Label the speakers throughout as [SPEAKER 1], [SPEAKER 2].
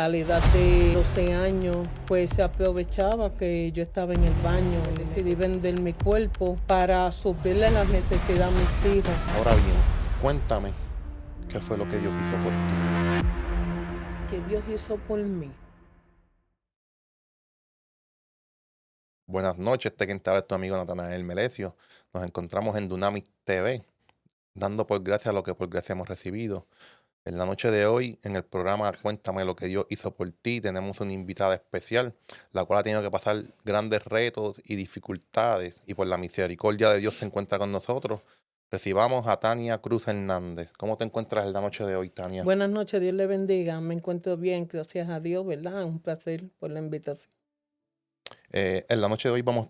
[SPEAKER 1] A la edad de 12 años, pues se aprovechaba que yo estaba en el baño y decidí vender mi cuerpo para suplirle las necesidades a mis hijos.
[SPEAKER 2] Ahora bien, cuéntame, ¿qué fue lo que Dios hizo por ti?
[SPEAKER 1] Que Dios hizo por mí.
[SPEAKER 2] Buenas noches, te quien te habla es tu amigo Natanael Melesio. Nos encontramos en Dunamis TV, dando por gracia lo que por gracia hemos recibido. En la noche de hoy, en el programa Cuéntame lo que Dios hizo por ti, tenemos una invitada especial, la cual ha tenido que pasar grandes retos y dificultades, y por la misericordia de Dios se encuentra con nosotros. Recibamos a Tania Cruz Hernández. ¿Cómo te encuentras en la noche de hoy, Tania?
[SPEAKER 1] Buenas noches, Dios le bendiga. Me encuentro bien, gracias a Dios, ¿verdad? Un placer por la invitación.
[SPEAKER 2] En la noche de hoy vamos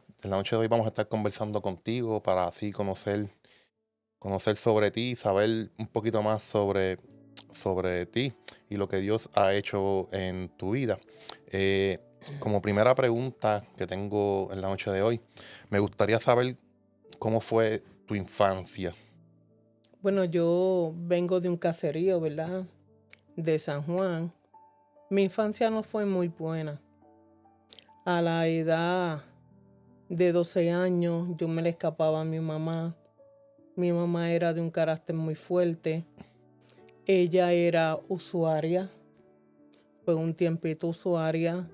[SPEAKER 2] a estar conversando contigo para así conocer sobre ti, saber un poquito más sobre ti y lo que Dios ha hecho en tu vida. Eh, Como primera pregunta que tengo en la noche de hoy, me gustaría saber cómo fue tu infancia.
[SPEAKER 1] Bueno, yo vengo de un caserío, ¿verdad? De San Juan. Mi infancia no fue muy buena. A la edad de 12 años, yo me le escapaba a mi mamá. Mi mamá era de un carácter muy fuerte. Ella era usuaria, fue un tiempito usuaria.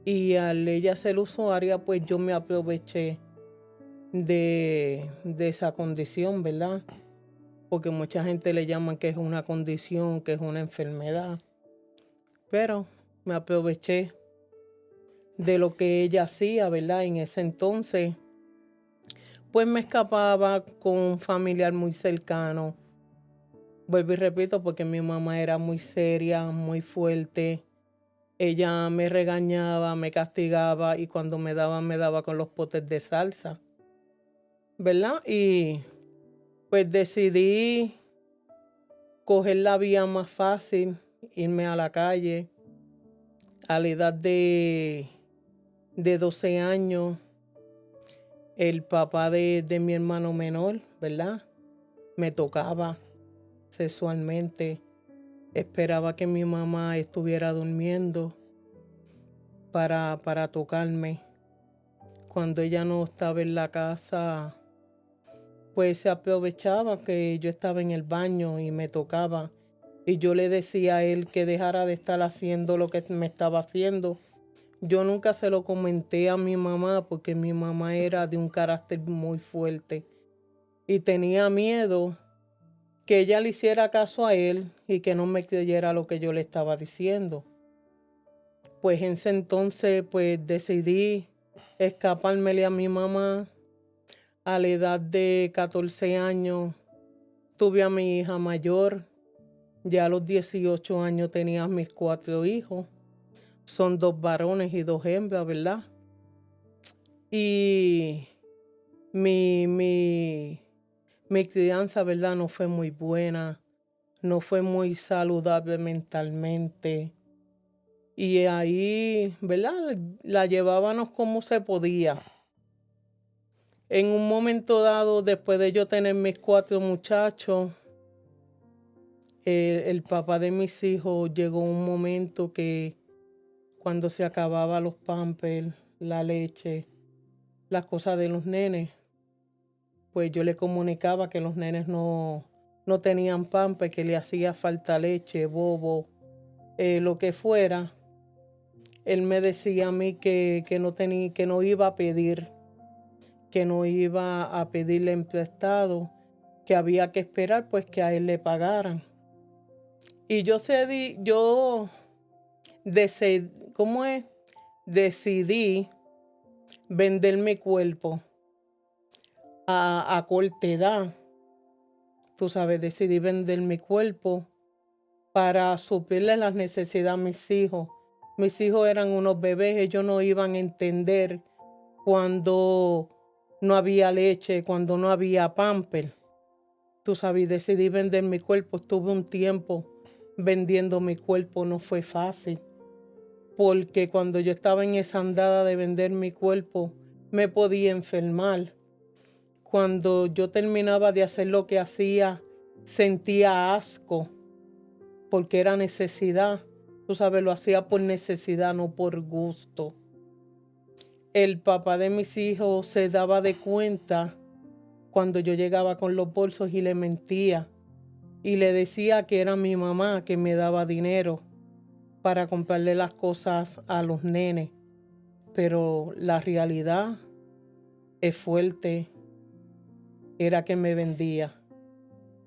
[SPEAKER 1] Y al ella ser usuaria, pues yo me aproveché de esa condición, ¿verdad? Porque mucha gente le llama que es una condición, que es una enfermedad. Pero me aproveché de lo que ella hacía, ¿verdad? En ese entonces, pues me escapaba con un familiar muy cercano. Vuelvo y repito, porque mi mamá era muy seria, muy fuerte. Ella me regañaba, me castigaba y cuando me daba con los potes de salsa, ¿verdad? Y pues decidí coger la vía más fácil, irme a la calle. A la edad de 12 años, el papá de mi hermano menor, ¿verdad? Me tocaba sexualmente. Esperaba que mi mamá estuviera durmiendo para tocarme. Cuando ella no estaba en la casa, pues se aprovechaba que yo estaba en el baño y me tocaba. Y yo le decía a él que dejara de estar haciendo lo que me estaba haciendo. Yo nunca se lo comenté a mi mamá porque mi mamá era de un carácter muy fuerte. Y tenía miedo que ella le hiciera caso a él y que no me creyera lo que yo le estaba diciendo. Pues en ese entonces pues decidí escapármele a mi mamá. A la edad de 14 años tuve a mi hija mayor. Ya a los 18 años tenía mis 4 hijos. Son 2 varones y 2 hembras, ¿verdad? Y mi crianza, ¿verdad? No fue muy buena. No fue muy saludable mentalmente. Y ahí, ¿verdad? La llevábamos como se podía. En un momento dado, después de yo tener mis 4 muchachos, el papá de mis hijos llegó un momento que cuando se acababa los pampers, la leche, las cosas de los nenes, pues yo le comunicaba que los nenes no tenían pampers, que le hacía falta leche, bobo, lo que fuera. Él me decía a mí que no iba a pedir, que no iba a pedirle en prestado, que había que esperar pues que a él le pagaran. Y yo decidí, ¿cómo es? Decidí vender mi cuerpo a corta edad. Tú sabes, decidí vender mi cuerpo para suplirle las necesidades a mis hijos. Mis hijos eran unos bebés, ellos no iban a entender cuando no había leche, cuando no había pamper. Tú sabes, decidí vender mi cuerpo. Estuve un tiempo vendiendo mi cuerpo, no fue fácil. Porque cuando yo estaba en esa andada de vender mi cuerpo, me podía enfermar. Cuando yo terminaba de hacer lo que hacía, sentía asco, porque era necesidad. tú sabes, lo hacía por necesidad, no por gusto. El papá de mis hijos se daba de cuenta cuando yo llegaba con los bolsos y le mentía y le decía que era mi mamá que me daba dinero para comprarle las cosas a los nenes. Pero la realidad es fuerte, era que me vendía.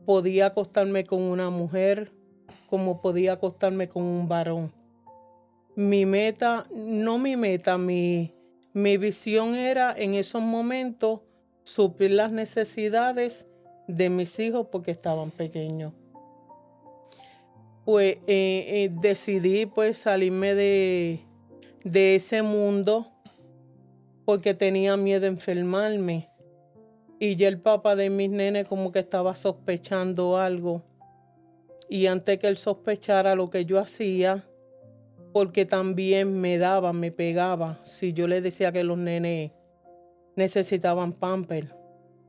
[SPEAKER 1] Podía acostarme con una mujer como podía acostarme con un varón. Mi meta, no mi meta, mi visión era en esos momentos suplir las necesidades de mis hijos porque estaban pequeños. Pues decidí pues salirme de ese mundo porque tenía miedo de enfermarme. Y ya el papá de mis nenes como que estaba sospechando algo. Y antes que él sospechara lo que yo hacía, porque también me pegaba. Si yo le decía que los nenes necesitaban pamper,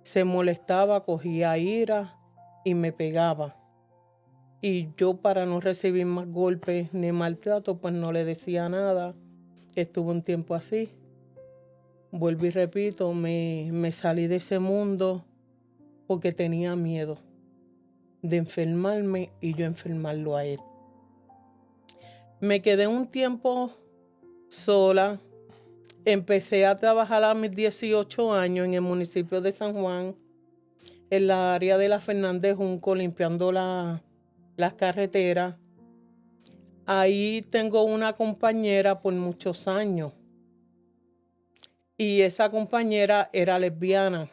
[SPEAKER 1] se molestaba, cogía ira y me pegaba. Y yo, para no recibir más golpes ni maltrato, pues no le decía nada. Estuve un tiempo así. Vuelvo y repito, me salí de ese mundo porque tenía miedo de enfermarme y yo enfermarlo a él. Me quedé un tiempo sola. Empecé a trabajar a mis 18 años en el municipio de San Juan, en la área de la Fernández Junco, limpiando las carreteras. Ahí tengo una compañera por muchos años y esa compañera era lesbiana.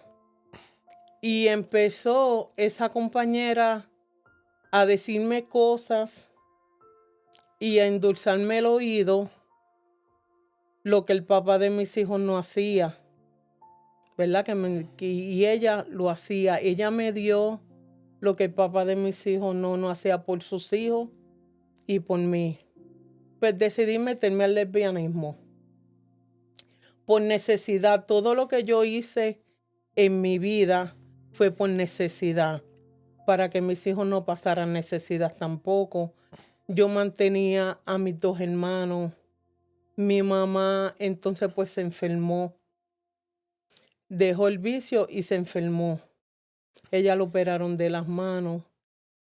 [SPEAKER 1] Y empezó esa compañera a decirme cosas y a endulzarme el oído, lo que el papá de mis hijos no hacía, ¿verdad? Y ella lo hacía. Ella me dio lo que el papá de mis hijos no hacía por sus hijos y por mí. Pues decidí meterme al lesbianismo. Por necesidad. Todo lo que yo hice en mi vida fue por necesidad, para que mis hijos no pasaran necesidad tampoco. Yo mantenía a mis 2 hermanos. Mi mamá entonces pues se enfermó. Dejó el vicio y se enfermó. Ella lo operaron de las manos.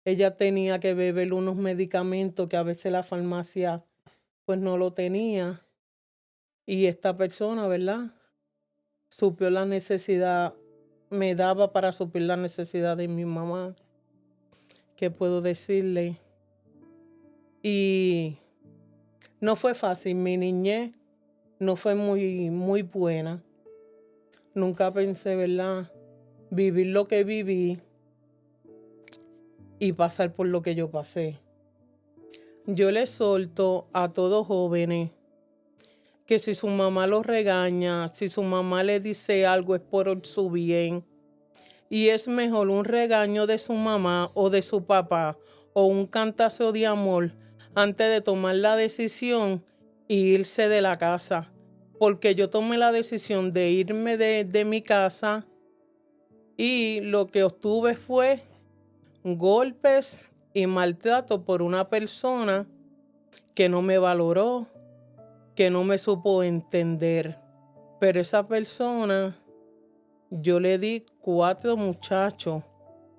[SPEAKER 1] Ella tenía que beber unos medicamentos que a veces la farmacia pues no lo tenía. Y esta persona, ¿verdad? Suplió la necesidad, me daba para suplir la necesidad de mi mamá. ¿Qué puedo decirle? Y no fue fácil, mi niñez no fue muy buena. Nunca pensé, ¿verdad? Vivir lo que viví y pasar por lo que yo pasé. Yo le solto a todos jóvenes que si su mamá los regaña, si su mamá le dice algo es por su bien. Y es mejor un regaño de su mamá o de su papá o un cantazo de amor antes de tomar la decisión e irse de la casa. Porque yo tomé la decisión de irme de mi casa y lo que obtuve fue golpes y maltrato por una persona que no me valoró, que no me supo entender. Pero esa persona, yo le di 4 muchachos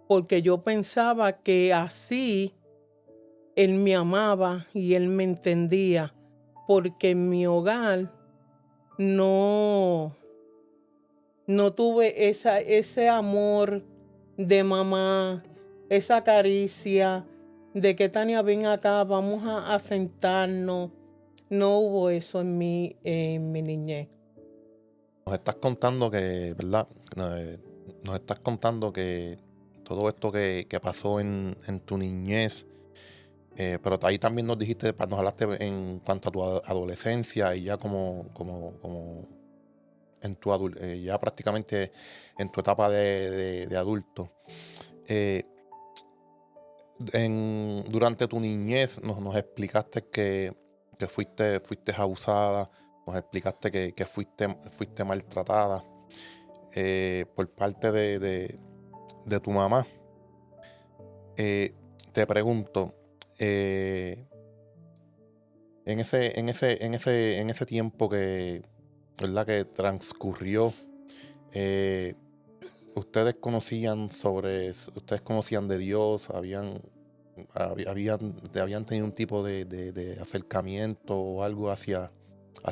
[SPEAKER 1] porque yo pensaba que así él me amaba y él me entendía, porque en mi hogar no, no tuve ese amor de mamá, esa caricia de que Tania, ven acá, vamos a sentarnos. No hubo eso en mi niñez.
[SPEAKER 2] Nos estás contando que, ¿verdad? Nos estás contando que todo esto que pasó en tu niñez, pero ahí también nos dijiste, nos hablaste en cuanto a tu adolescencia y ya como en ya prácticamente en tu etapa de adulto. Durante tu niñez nos explicaste que fuiste abusada, nos explicaste que fuiste maltratada por parte de tu mamá. Te pregunto, En ese tiempo que, ¿verdad? Que transcurrió, eh, ustedes conocían de Dios, habían tenido un tipo de acercamiento o algo hacia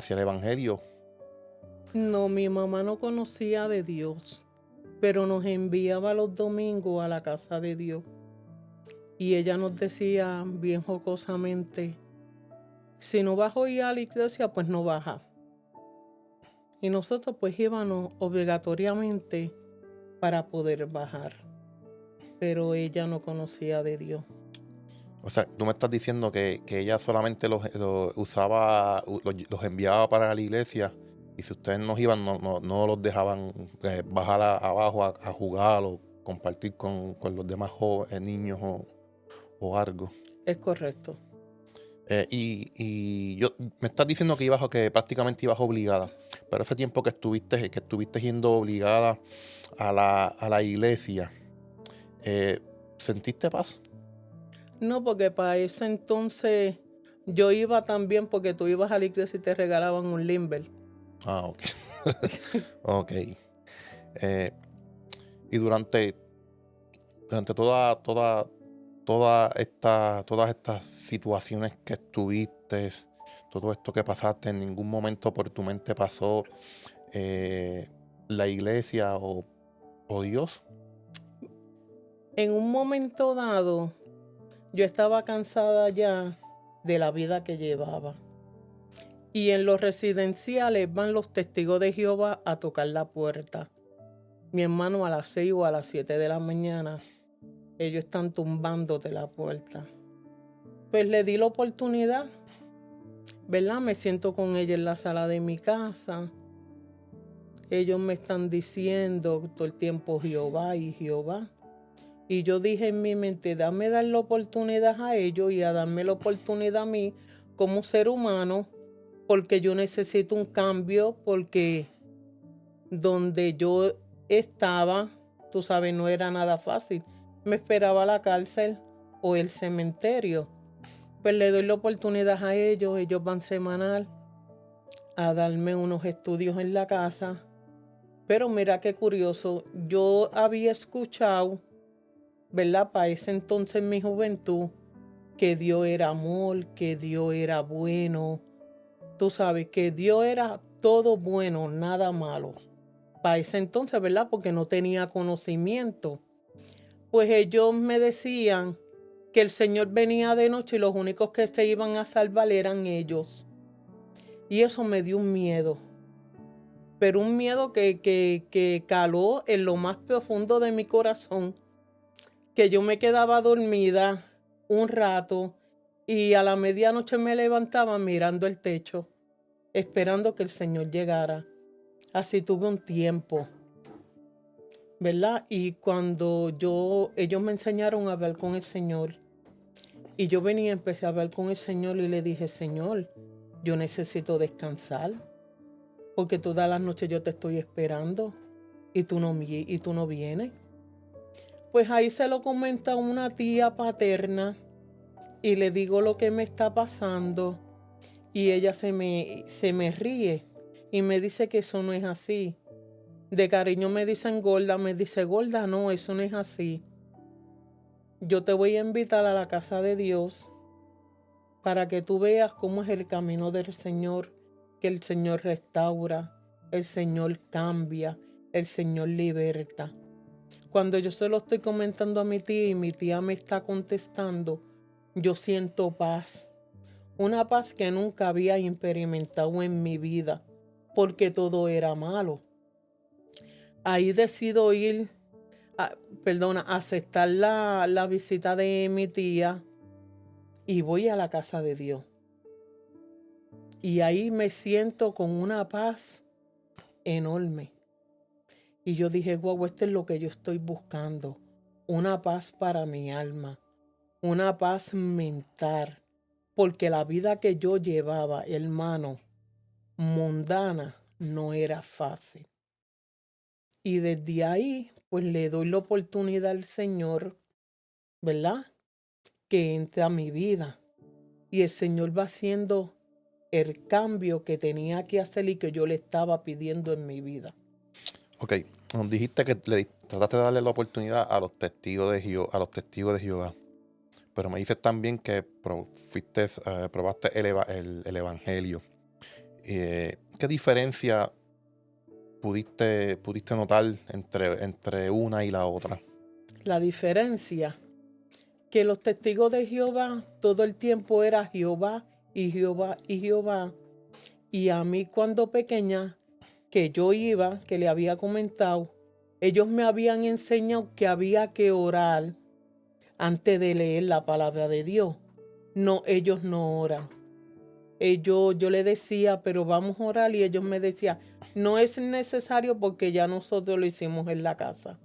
[SPEAKER 2] el Evangelio.
[SPEAKER 1] No, mi mamá no conocía de Dios, pero nos enviaba los domingos a la casa de Dios. Y ella nos decía bien jocosamente, si no vas hoy a la iglesia, pues no baja. Y nosotros pues íbamos obligatoriamente para poder bajar. Pero ella no conocía de Dios.
[SPEAKER 2] O sea, tú me estás diciendo que ella solamente los usaba, los enviaba para la iglesia, y si ustedes no iban, no los dejaban bajar abajo a jugar o compartir con los demás niños o algo.
[SPEAKER 1] Es correcto.
[SPEAKER 2] Y me estás diciendo que prácticamente ibas obligada, pero ese tiempo que estuviste yendo obligada a la iglesia, ¿sentiste paz?
[SPEAKER 1] No, porque para ese entonces yo iba también porque tú ibas a la iglesia y te regalaban un limber.
[SPEAKER 2] Ah, ok. Ok. Eh, y durante todas estas situaciones que estuviste, todo esto que pasaste, en ningún momento por tu mente pasó eh, la iglesia o Dios.
[SPEAKER 1] En un momento dado, yo estaba cansada ya de la vida que llevaba. Y en los residenciales van los testigos de Jehová a tocar la puerta. Mi hermano a las 6 o a las 7 de la mañana, ellos están tumbándote la puerta. Pues le di la oportunidad, ¿verdad? Me siento con ella en la sala de mi casa. Ellos me están diciendo todo el tiempo Jehová y Jehová. Y yo dije en mi mente, dame dar la oportunidad a ellos y a darme la oportunidad a mí como ser humano, porque yo necesito un cambio, porque donde yo estaba, tú sabes, no era nada fácil. Me esperaba la cárcel o el cementerio. Pues le doy la oportunidad a ellos van semanal a darme unos estudios en la casa. Pero mira qué curioso, yo había escuchado, ¿verdad? Para ese entonces en mi juventud, que Dios era amor, que Dios era bueno. Tú sabes que Dios era todo bueno, nada malo. Para ese entonces, ¿verdad? Porque no tenía conocimiento. Pues ellos me decían que el Señor venía de noche y los únicos que se iban a salvar eran ellos. Y eso me dio un miedo. Pero un miedo que caló en lo más profundo de mi corazón, que yo me quedaba dormida un rato y a la medianoche me levantaba mirando el techo, esperando que el Señor llegara. Así tuve un tiempo, ¿verdad? Y cuando ellos me enseñaron a hablar con el Señor, y yo venía y empecé a hablar con el Señor y le dije, Señor, yo necesito descansar, porque todas las noches yo te estoy esperando y tú no vienes. Pues ahí se lo comenta una tía paterna y le digo lo que me está pasando y ella se me ríe y me dice que eso no es así. De cariño me dicen gorda, me dice gorda, no, eso no es así. Yo te voy a invitar a la casa de Dios para que tú veas cómo es el camino del Señor, que el Señor restaura, el Señor cambia, el Señor liberta. Cuando yo se lo estoy comentando a mi tía y mi tía me está contestando, yo siento paz. Una paz que nunca había experimentado en mi vida, porque todo era malo. Ahí decido aceptar la visita de mi tía y voy a la casa de Dios. Y ahí me siento con una paz enorme. Y yo dije, guau, esto es lo que yo estoy buscando. Una paz para mi alma, una paz mental. Porque la vida que yo llevaba, hermano, mundana, no era fácil. Y desde ahí, pues le doy la oportunidad al Señor, ¿verdad? Que entre a mi vida. Y el Señor va haciendo el cambio que tenía que hacer y que yo le estaba pidiendo en mi vida.
[SPEAKER 2] Ok, nos dijiste que trataste de darle la oportunidad a los testigos de Jehová, pero me dices también que probaste el evangelio. ¿Qué diferencia pudiste notar entre una y la otra?
[SPEAKER 1] La diferencia, que los testigos de Jehová todo el tiempo era Jehová y Jehová y Jehová. Y a mí cuando pequeña, que yo iba, que le había comentado, ellos me habían enseñado que había que orar antes de leer la palabra de Dios. No, ellos no oran. Yo le decía, pero vamos a orar, y ellos me decían, no es necesario porque ya nosotros lo hicimos en la casa.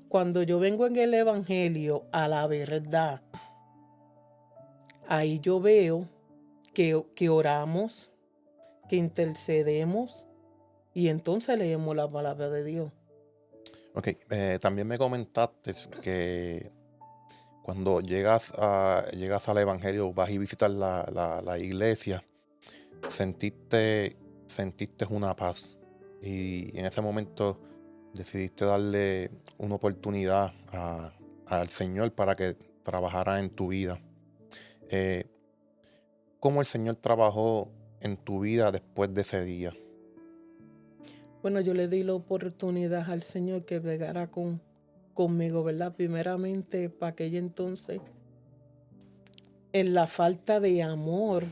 [SPEAKER 1] Cuando yo vengo en el evangelio a la verdad, ahí yo veo que oramos, que intercedemos y entonces leemos la palabra de Dios.
[SPEAKER 2] Ok, también me comentaste que cuando llegas al evangelio, vas y visitas la iglesia, sentiste una paz. Y en ese momento decidiste darle una oportunidad al Señor para que trabajara en tu vida. Eh, ¿Cómo el Señor trabajó en tu vida después de ese día?
[SPEAKER 1] Bueno, yo le di la oportunidad al Señor que pegara conmigo, ¿verdad? Primeramente, para aquel entonces, en la falta de amor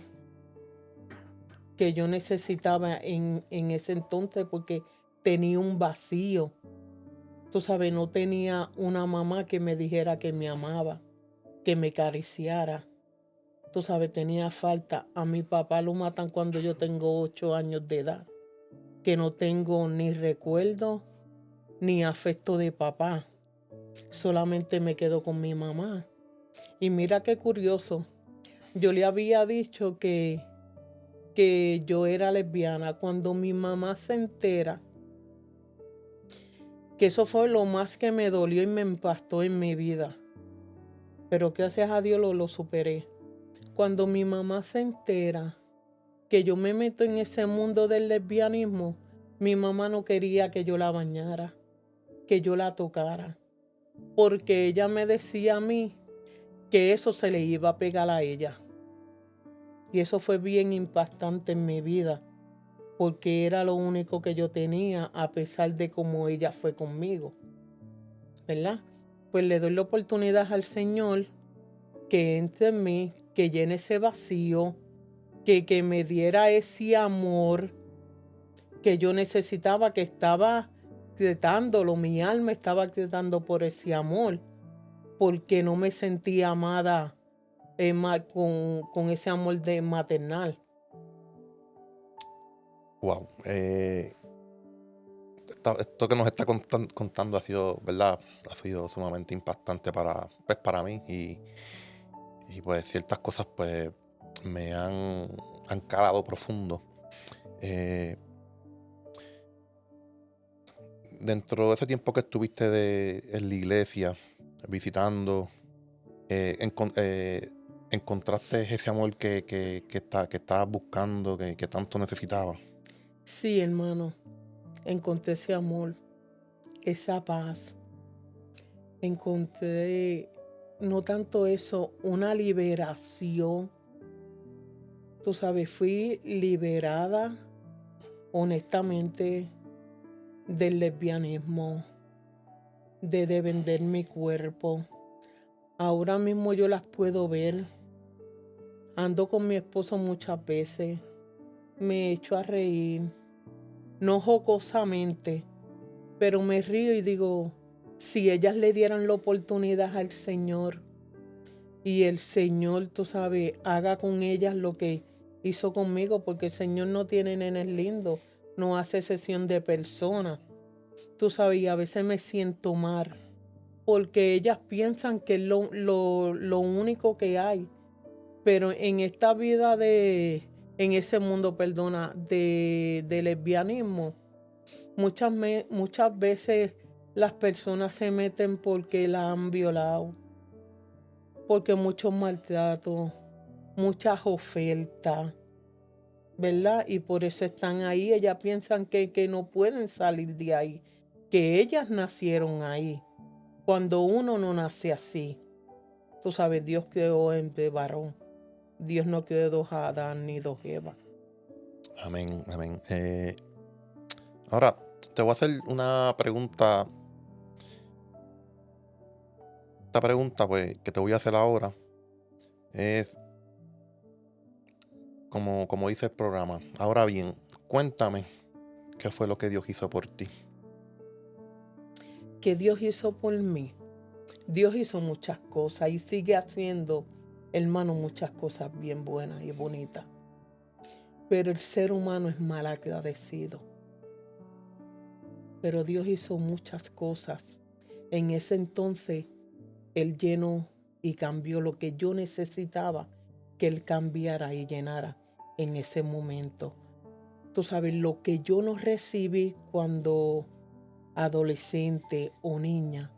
[SPEAKER 1] que yo necesitaba en ese entonces, porque tenía un vacío. Tú sabes, no tenía una mamá que me dijera que me amaba, que me acariciara. Tú sabes, tenía falta. A mi papá lo matan cuando yo tengo 8 años de edad, que no tengo ni recuerdo ni afecto de papá. Solamente me quedo con mi mamá. Y mira qué curioso. Yo le había dicho que yo era lesbiana. Cuando mi mamá se entera, que eso fue lo más que me dolió y me impactó en mi vida. Pero gracias a Dios lo superé. Cuando mi mamá se entera que yo me meto en ese mundo del lesbianismo, mi mamá no quería que yo la bañara, que yo la tocara, porque ella me decía a mí que eso se le iba a pegar a ella. Y eso fue bien impactante en mi vida, porque era lo único que yo tenía, a pesar de cómo ella fue conmigo, ¿verdad? Pues le doy la oportunidad al Señor que entre en mí, que llene ese vacío, que me diera ese amor que yo necesitaba, que estaba gritándolo, mi alma estaba gritando por ese amor, porque no me sentía amada con ese amor de maternal.
[SPEAKER 2] Wow. Esto que nos está contando ha sido, ¿verdad? Ha sido sumamente impactante para mí y pues ciertas cosas pues me han calado profundo. Eh, Dentro de ese tiempo que estuviste en la iglesia, visitando, encontraste ese amor que estabas buscando, que tanto necesitabas.
[SPEAKER 1] Sí, hermano, encontré ese amor, esa paz. Encontré, no tanto eso, una liberación. Tú sabes, fui liberada honestamente del lesbianismo, de vender mi cuerpo. Ahora mismo yo las puedo ver. Ando con mi esposo muchas veces. Me echo a reír, no jocosamente, pero me río y digo, si ellas le dieran la oportunidad al Señor y el Señor, tú sabes, haga con ellas lo que hizo conmigo, porque el Señor no tiene nenes lindos, no hace excepción de personas. Tú sabes, y a veces me siento mal, porque ellas piensan que es lo único que hay. Pero en esta vida en ese mundo, perdona, de lesbianismo, muchas veces las personas se meten porque la han violado, porque muchos maltratos, muchas ofertas. ¿verdad? Y por eso están ahí. Ellas piensan que no pueden salir de ahí, que ellas nacieron ahí. Cuando uno no nace así, tú sabes, Dios creó de varón. Dios no creó dos Adán ni dos Eva.
[SPEAKER 2] Amén, amén. Ahora, te voy a hacer una pregunta. Esta pregunta, pues, que te voy a hacer ahora es como dice el programa. Ahora bien, cuéntame qué fue lo que Dios hizo por ti.
[SPEAKER 1] Que Dios hizo por mí. Dios hizo muchas cosas y sigue haciendo, hermano, muchas cosas bien buenas y bonitas. Pero el ser humano es mal agradecido. Pero Dios hizo muchas cosas. En ese entonces, Él llenó y cambió lo que yo necesitaba que Él cambiara y llenara en ese momento. Tú sabes, lo que yo no recibí cuando adolescente o niña,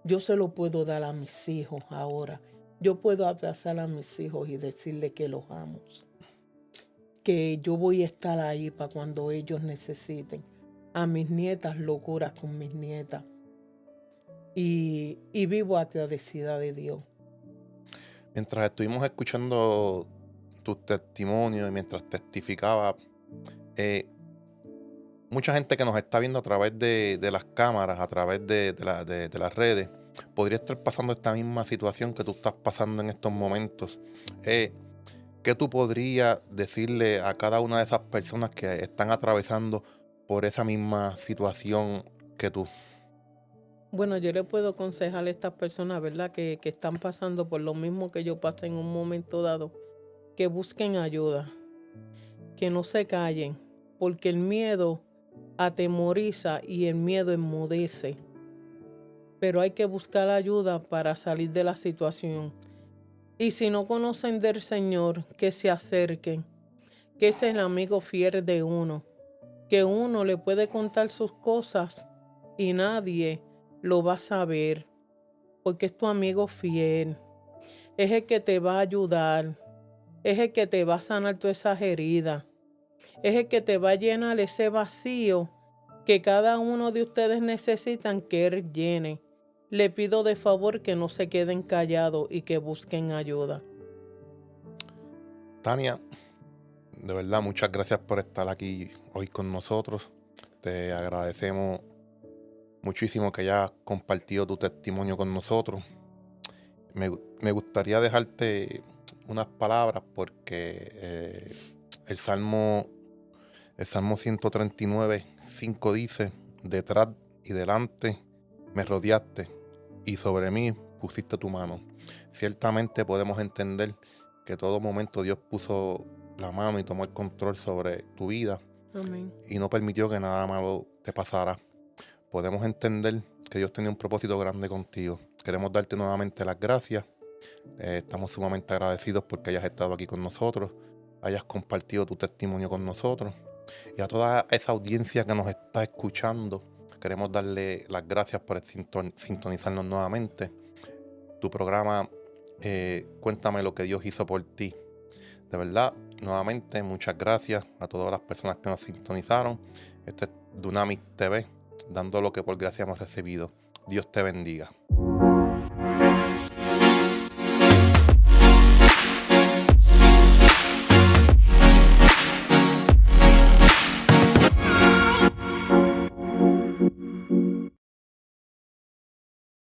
[SPEAKER 1] yo se lo puedo dar a mis hijos ahora. Yo puedo abrazar a mis hijos y decirles que los amo. Que yo voy a estar ahí para cuando ellos necesiten. A mis nietas, locuras con mis nietas. Y vivo agradecida de Dios.
[SPEAKER 2] Mientras estuvimos escuchando tus testimonios y mientras testificaba, mucha gente que nos está viendo a través de las cámaras, a través de las redes, podría estar pasando esta misma situación que tú estás pasando en estos momentos. ¿Qué tú podrías decirle a cada una de esas personas que están atravesando por esa misma situación que tú?
[SPEAKER 1] Bueno, yo le puedo aconsejar a estas personas, ¿verdad? Que están pasando por lo mismo que yo pasé en un momento dado, que busquen ayuda, que no se callen, porque el miedo atemoriza y el miedo enmudece. Pero hay que buscar ayuda para salir de la situación. Y si no conocen del Señor, que se acerquen, que ese es el amigo fiel de uno, que uno le puede contar sus cosas y nadie lo va a saber, porque es tu amigo fiel, es el que te va a ayudar, es el que te va a sanar todas esas heridas, es el que te va a llenar ese vacío que cada uno de ustedes necesitan que Él llene. Le pido de favor que no se queden callados y que busquen ayuda.
[SPEAKER 2] Tania, de verdad, muchas gracias por estar aquí hoy con nosotros. Te agradecemos muchísimo que hayas compartido tu testimonio con nosotros. Me gustaría dejarte unas palabras porque el Salmo 139, 5 dice: detrás y delante me rodeaste y sobre mí pusiste tu mano. Ciertamente podemos entender que todo momento Dios puso la mano y tomó el control sobre tu vida
[SPEAKER 1] Amén.
[SPEAKER 2] y no permitió que nada malo te pasara. Podemos entender que Dios tenía un propósito grande contigo. Queremos darte nuevamente las gracias. Estamos sumamente agradecidos porque hayas estado aquí con nosotros, hayas compartido tu testimonio con nosotros. Y a toda esa audiencia que nos está escuchando, queremos darle las gracias por sintonizarnos nuevamente. Tu programa, Cuéntame lo que Dios hizo por ti. De verdad, nuevamente, muchas gracias a todas las personas que nos sintonizaron. Este es Dunamis TV, dando lo que por gracia hemos recibido. Dios te bendiga.